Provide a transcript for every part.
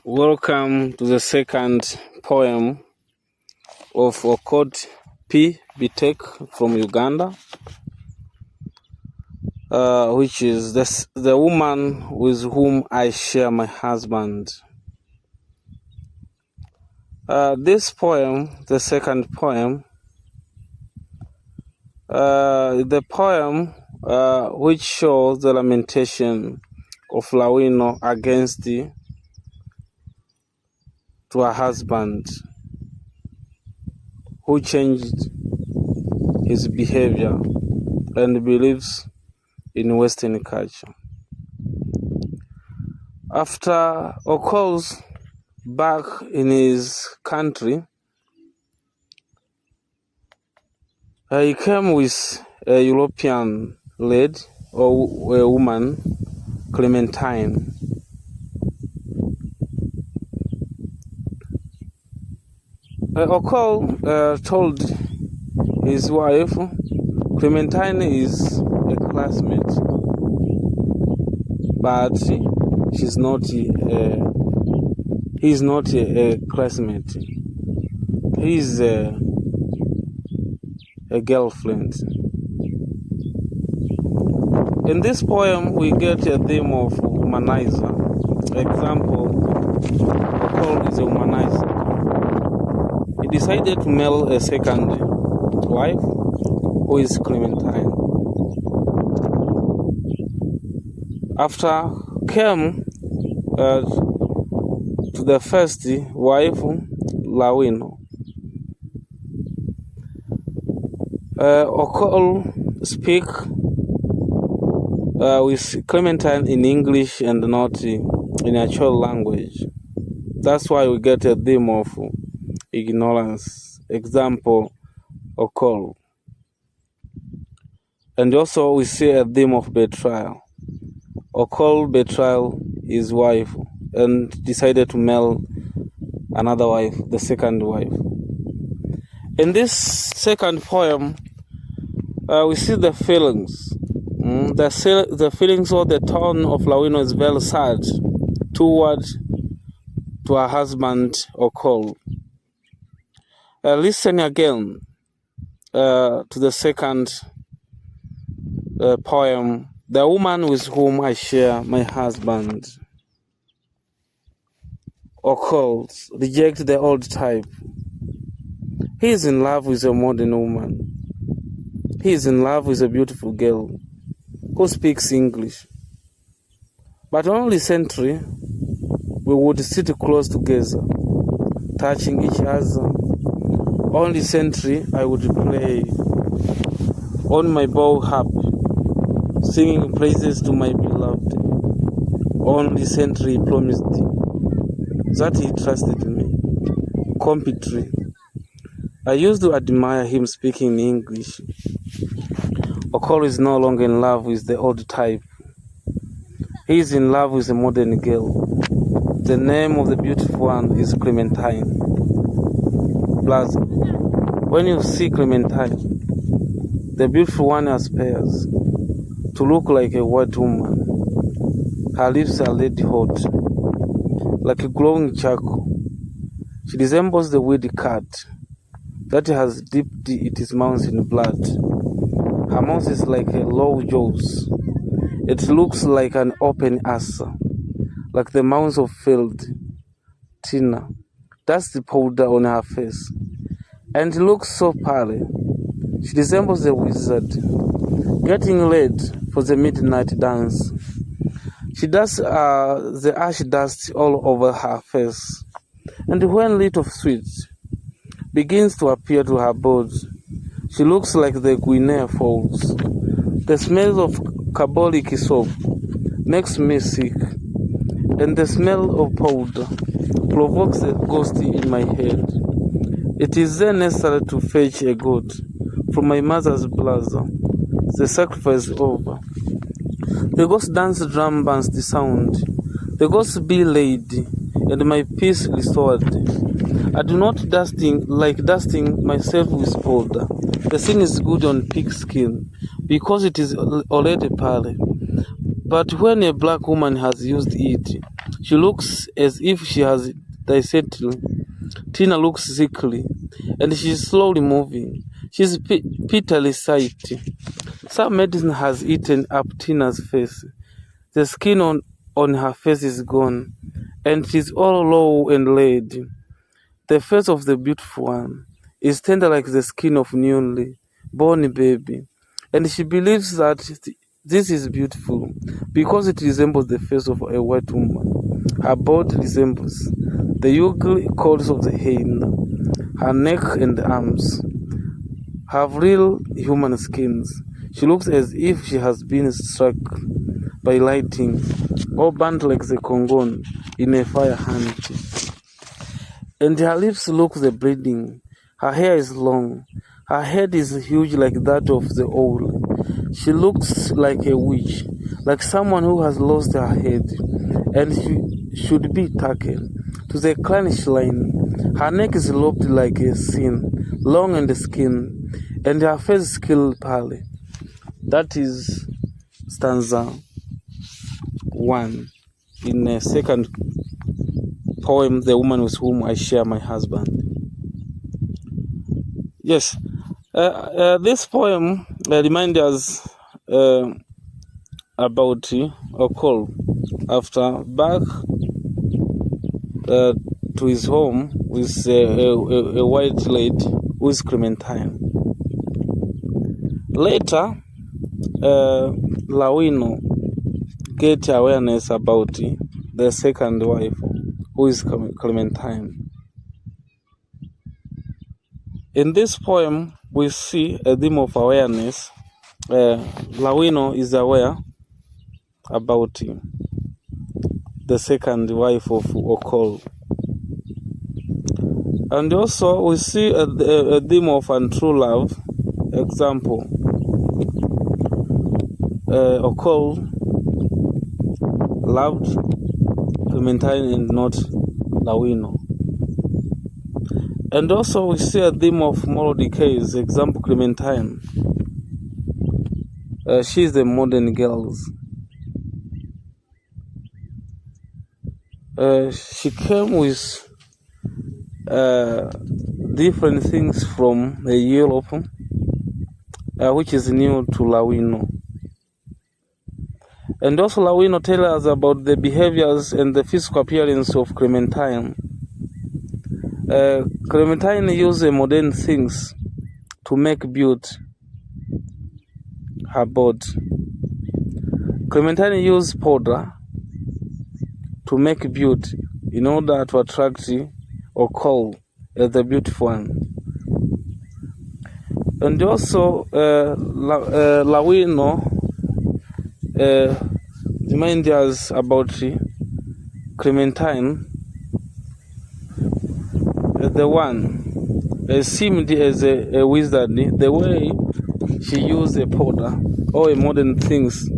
Welcome to the second poem of Okot P. Bitek from Uganda, which is the woman with whom I share my husband. This poem, the second poem, the poem which shows the lamentation of Lawino against to her husband, who changed his behavior and believes in Western culture. After Ocol's back in his country, he came with a European lady or a woman, Clementine. Ocol told his wife Clementine is a classmate, but he's not a classmate. He's a girlfriend. In this poem, we get a theme of womanizer. Example, Ocol is a womanizer. He decided to marry a second wife, who is Clementine. After came to the first wife, Lawino. Ocol speak with Clementine in English and not in actual language. That's why we get a theme of ignorance. Example, Ocol. And also we see a theme of betrayal. Ocol betrayed his wife and decided to marry another wife, the second wife. In this second poem, we see the feelings. The feelings or the tone of Lawino is very sad toward to her husband Ocol. Listen again to the second poem, the woman with whom I share my husband. Ocol reject the old type. He is in love with a modern woman. He is in love with a beautiful girl who speaks English. But only recently we would sit close together, touching each other. Only recently I would play on my bow harp, singing praises to my beloved. Only recently he promised that he trusted me completely. I used to admire him speaking English. Ocol is no longer in love with the old type. He is in love with a modern girl. The name of the beautiful one is Clementine. Plus, when you see Clementine, the beautiful one aspires to look like a white woman. Her lips are red hot, like a glowing charcoal. She resembles the weed cat that has dipped its mouth in blood. Her mouth is like a low jaws. It looks like an open ulcer, like the mouth of filled Tinga. That's the powder on her face, and looks so pale. She resembles a wizard, getting ready for the midnight dance. She does the ash dust all over her face, and when little sweat begins to appear to her body, she looks like the Guinea Falls. The smell of carbolic soap makes me sick, and the smell of powder provokes a ghost in my head. It is then necessary to fetch a goat from my mother's plaza. The sacrifice over. The ghost dance drum bands the sound. The ghost be laid, and my peace restored. I do not dusting myself with powder. The thing is good on pig skin, because it is already pale. But when a black woman has used it, she looks as if she has dysentery. Tina looks sickly, and she's slowly moving. She's pitifully sight. Some medicine has eaten up Tina's face. The skin on her face is gone, and she's all low and red. The face of the beautiful one is tender like the skin of newly born baby, and she believes that this is beautiful because it resembles the face of a white woman. Her body resembles the ugly colors of the hen. Her neck and arms have real human skins. She looks as if she has been struck by lightning or burnt like the Congon in a fire hunt. And her lips look the bleeding. Her hair is long. Her head is huge like that of the owl. She looks like a witch, like someone who has lost her head, and she should be taken to the cleanshed line. Her neck is lobed like a sin, long and skin, and her face is still pale. That is stanza 1 in a second poem, The Woman with Whom I Share My Husband. Yes, this poem reminds us about Ocol after back to his home with a white lady who is Clementine. Later, Lawino get awareness about the second wife who is Clementine. In this poem, we see a theme of awareness. Lawino is aware about the second wife of Ocol. And also we see a theme of untrue love. Example, Ocol loved Clementine and not Lawino. And also we see a theme of moral decays. Example, Clementine. She is the modern girl. She came with different things from Europe, which is new to Lawino. And also Lawino tells us about the behaviors and the physical appearance of Clementine. Clementine uses modern things to make beauty her body. Clementine uses powder to make beauty in order to attract Ocol as the beautiful one. And also Lawino reminds us about Clementine as the one seemed as a wizard, the way she used a powder or modern things.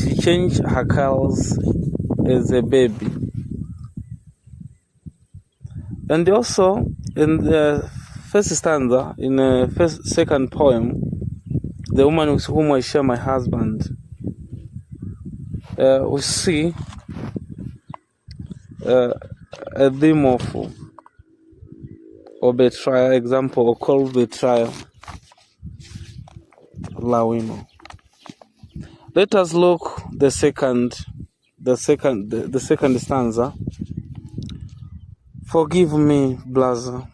She changed her colors as a baby. And also in the first stanza, in the second poem, The Woman with Whom I Share My Husband, we see a theme of betrayal. Example, Ocol betrayal Lawino. Let us look the second stanza. Forgive me, brother.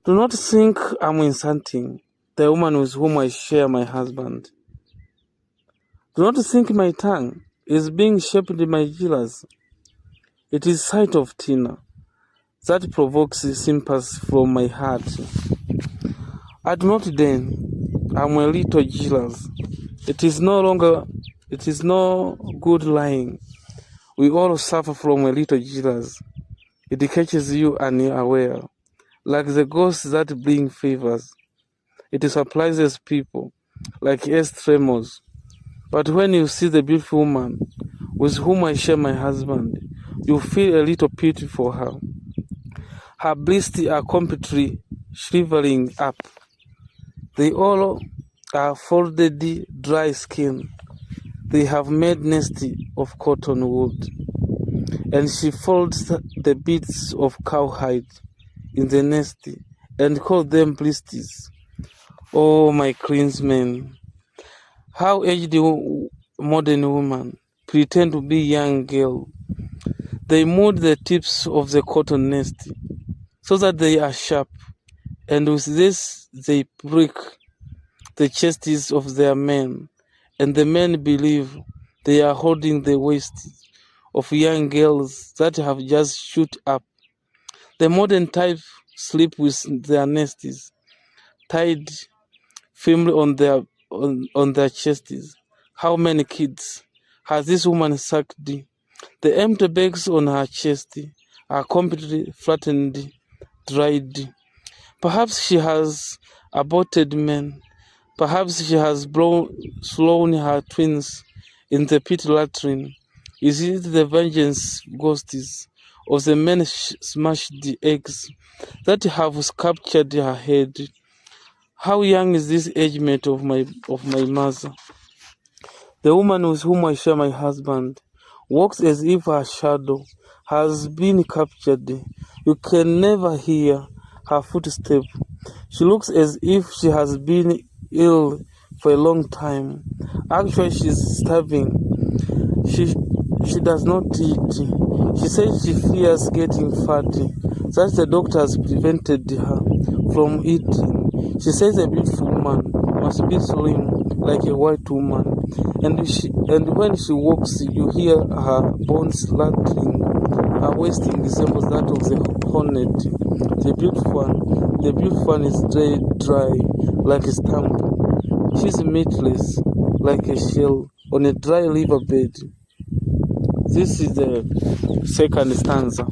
Do not think I'm insulting the woman with whom I share my husband. Do not think my tongue is being shaped by my jealous. It is sight of Tina that provokes sympathy from my heart. I do not then. I'm a little jealous. It is no good lying. We all suffer from a little jealous. It catches you unaware, like the ghosts that bring fevers. It surprises people, like earth tremors. But when you see the beautiful woman with whom I share my husband, you feel a little pity for her. Her breasts are completely shriveling up. They all are folded dry skin. They have made nest of cotton wood, and she folds the bits of cowhide in the nest and calls them blisters. Oh, my kinsmen, how aged modern women pretend to be young girl. They mold the tips of the cotton nest so that they are sharp, and with this they prick the chests of their men, and the men believe they are holding the waists of young girls that have just shoot up. The modern type sleep with their nests tied firmly on their chests. How many kids has this woman sucked? The empty bags on her chest are completely flattened, dried. Perhaps she has aborted men. Perhaps she has slain her twins in the pit latrine. Is it the vengeance ghosts of the men smashed eggs that have captured her head? How young is this age mate of my mother? The woman with whom I share my husband walks as if her shadow has been captured. You can never hear her footstep. She looks as if she has been ill for a long time. Actually, she's starving. She does not eat. She says she fears getting fat, that the doctor has prevented her from eating. She says a beautiful woman must be slim like a white woman, and when she walks, you hear her bones rattling. Her waist resembles that of the hornet. The beautiful one is dry like a stump. She's meatless like a shell on a dry riverbed. This is the second stanza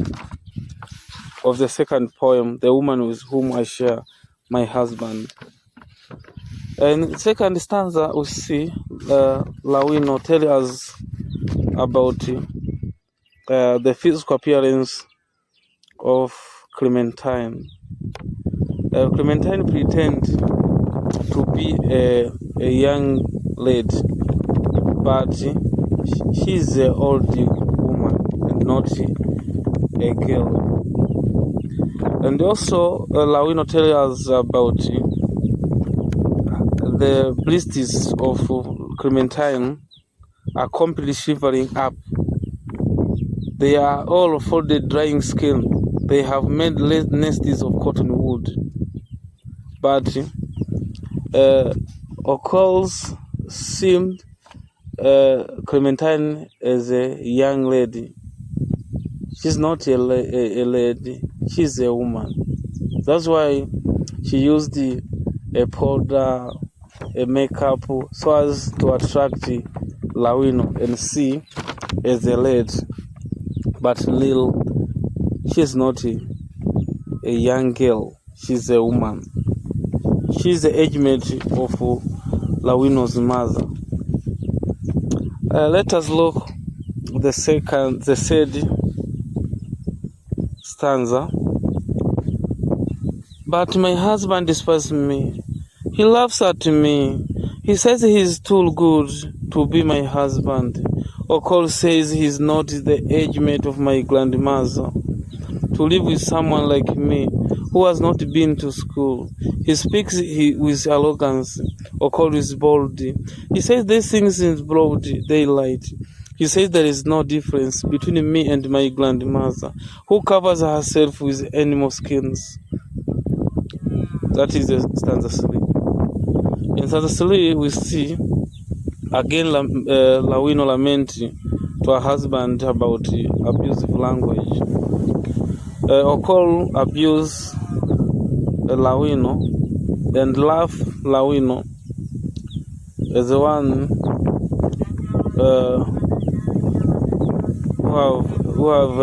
of the second poem, The Woman with Whom I Share My Husband. And second stanza, we see Lawino tell us about the physical appearance of Clementine. Clementine pretends to be a young lady, but she's an old woman and not a girl. And also, Lawino tells us about the blisters of Clementine are completely shivering up. They are all folded drying skin. They have made nests of cotton wood. But Ocol seemed Clementine as a young lady. She's not a lady, she's a woman. That's why she used a powder, a makeup, so as to attract Lawino and see as a lady. But Lil, she's not a young girl, she's a woman. She's the age mate of Lawino's mother. Let us look the third stanza. But my husband despises me. He laughs at me. He says he's too good to be my husband. Ocol says he's not the age mate of my grandmother. To live with someone like me, who has not been to school. He speaks with arrogance. Ocol is bold. He says these things in broad daylight. He says there is no difference between me and my grandmother, who covers herself with animal skins. That is the stanza 3. In stanza 3, we see again Lawino lamenting to her husband about abusive language. Ocol abuse Lawino and laugh Lawino as the one who have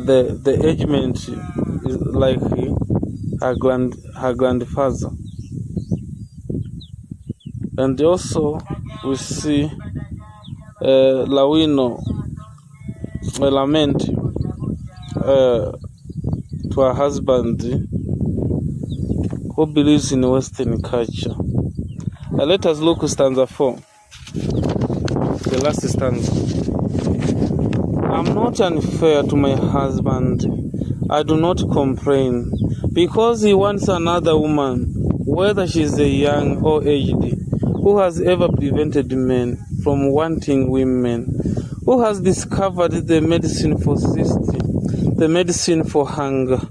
the agement is like her grandfather. And also we see Lawino lament to her husband who believes in Western culture. Let us look at stanza 4, the last stanza. I'm not unfair to my husband. I do not complain, because he wants another woman, whether she is young or aged. Who has ever prevented men from wanting women? Who has discovered the medicine for thirst, the medicine for hunger,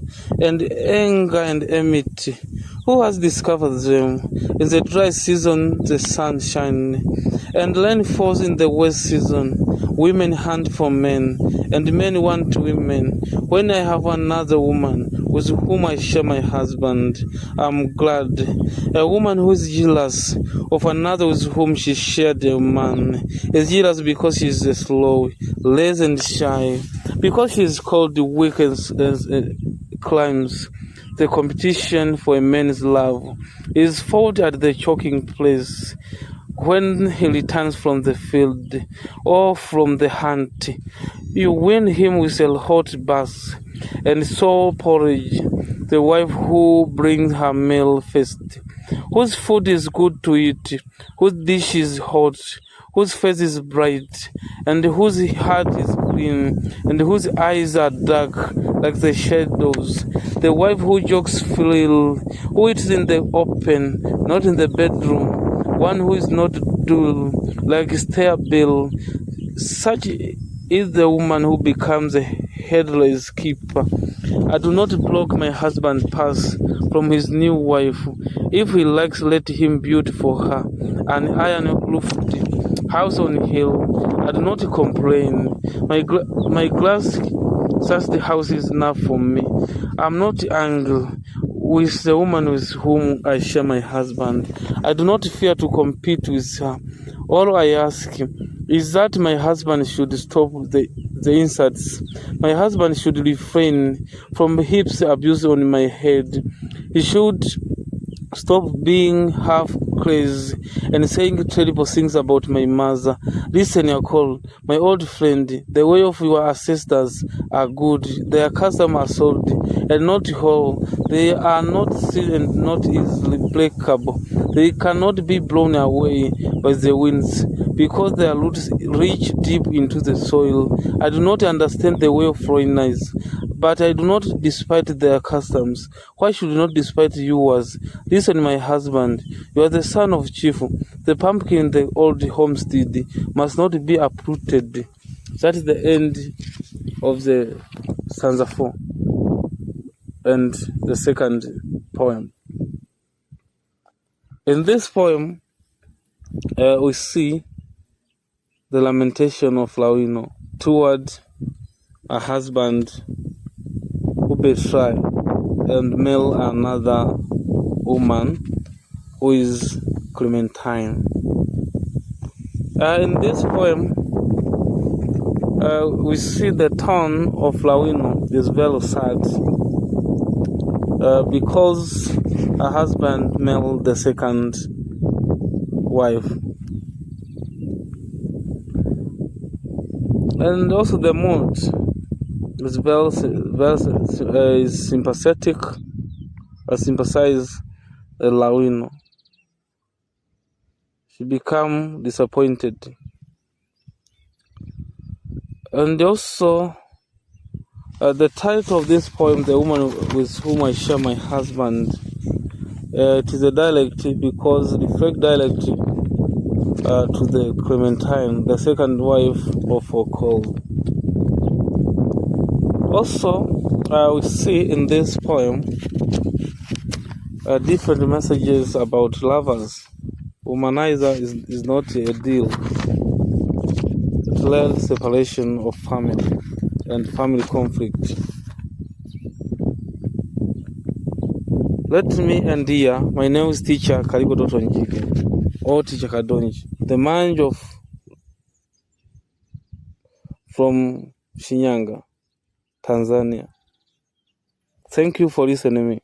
and anger and enmity? Who has discovered them? In the dry season the sun shines, and rain falls in the wet season. Women hunt for men, and men want women. When I have another woman with whom I share my husband, I'm glad. A woman who is jealous of another with whom she shared a man is jealous because she is slow, lazy, and shy, because she is called weak and climbs the competition for a man's love, is fought at the choking place. When he returns from the field or from the hunt, you win him with a hot bath and sour porridge, the wife who brings her meal first, whose food is good to eat, whose dish is hot, whose face is bright, and whose heart is clean, and whose eyes are dark like the shadows, the wife who jokes freely, who eats in the open, not in the bedroom, one who is not dull like a stair bill. Such is the woman who becomes a headless keeper. I do not block my husband pass from his new wife. If he likes, let him build for her an iron-roofed house on hill. I do not complain. My glass such the house is enough for me. I'm not angry with the woman with whom I share my husband. I do not fear to compete with her. All I ask is that my husband should stop the insults. My husband should refrain from hips abuse on my head. He should stop being half crazy and saying terrible things about my mother. Listen, Ocol, my old friend, the way of your ancestors are good. Their customs are solid and not whole. They are not still and not easily breakable. They cannot be blown away by the winds, because their roots reach deep into the soil. I do not understand the way of foreigners, but I do not despise their customs. Why should I not despise yours? Listen, my husband, you are the son of chief. The pumpkin in the old homestead must not be uprooted. That is the end of the stanza 4 and the second poem. In this poem, we see the lamentation of Lawino toward a husband who betrayed and married another woman who is Clementine. In this poem, we see the tone of Lawino is very sad because her husband married the second wife. And also the mood is very sympathetic, sympathize Lawino. She become disappointed. And also the title of this poem, The Woman with Whom I Share My Husband, it is a dialect because it reflects dialect to the Clementine, the second wife of Ocol. Also, we see in this poem different messages about lovers. Womanizer is not a deal. Clear separation of family and family conflict. Let me end here. My name is teacher Kaligo Dotto Njige, or teacher Kadonji, the Manju from Shinyanga, Tanzania. Thank you for listening to me.